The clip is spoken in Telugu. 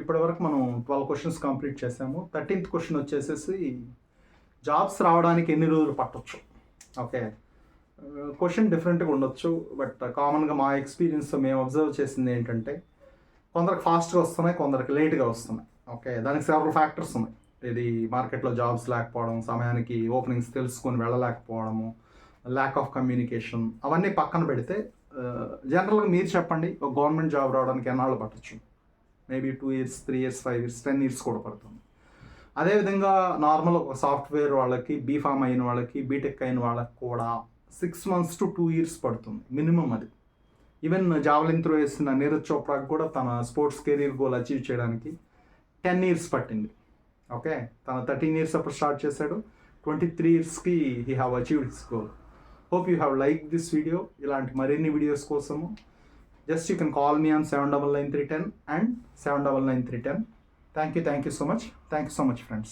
ఇప్పటివరకు మనం 12 క్వశ్చన్స్ కంప్లీట్ చేసాము. 13th క్వశ్చన్ వచ్చేసేసి జాబ్స్ రావడానికి ఎన్ని రోజులు పట్టొచ్చు. ఓకే, క్వశ్చన్ డిఫరెంట్గా ఉండొచ్చు, బట్ కామన్గా మా ఎక్స్పీరియన్స్ మేము అబ్జర్వ్ చేసింది ఏంటంటే కొందరికి ఫాస్ట్గా వస్తున్నాయి, కొందరికి లేట్గా వస్తున్నాయి. ఓకే, దానికి సెవరల్ ఫ్యాక్టర్స్ ఉన్నాయి. ఇది మార్కెట్లో జాబ్స్ లేకపోవడం, సమయానికి ఓపెనింగ్స్ తెలుసుకొని వెళ్ళలేకపోవడము, ల్యాక్ ఆఫ్ కమ్యూనికేషన్, అవన్నీ పక్కన పెడితే జనరల్గా మీరు చెప్పండి, ఒక గవర్నమెంట్ జాబ్ రావడానికి ఎన్నాళ్ళు పట్టచ్చు? Maybe 2 years, 3 years, 5 years, 10 years కూడా పడుతుంది. అదేవిధంగా నార్మల్ ఒక సాఫ్ట్వేర్ వాళ్ళకి, బీఫామ్ అయిన వాళ్ళకి, బీటెక్ అయిన వాళ్ళకి కూడా 6 months to 2 years పడుతుంది మినిమం. అది ఈవెన్ జావలిన్ త్రో వేసిన నీరజ్ చోప్రాకి కూడా తన స్పోర్ట్స్ కెరీర్ గోల్ అచీవ్ చేయడానికి 10 years పట్టింది. ఓకే, తన 13 years అప్పుడు స్టార్ట్ చేశాడు, 23 yearsకి he have achieved his goal. Hope you have like this video. ఇలాంటి మరిన్ని వీడియోస్ కోసము just you can call me on 799310 and 799310. Thank you so much. Thank you so much, friends.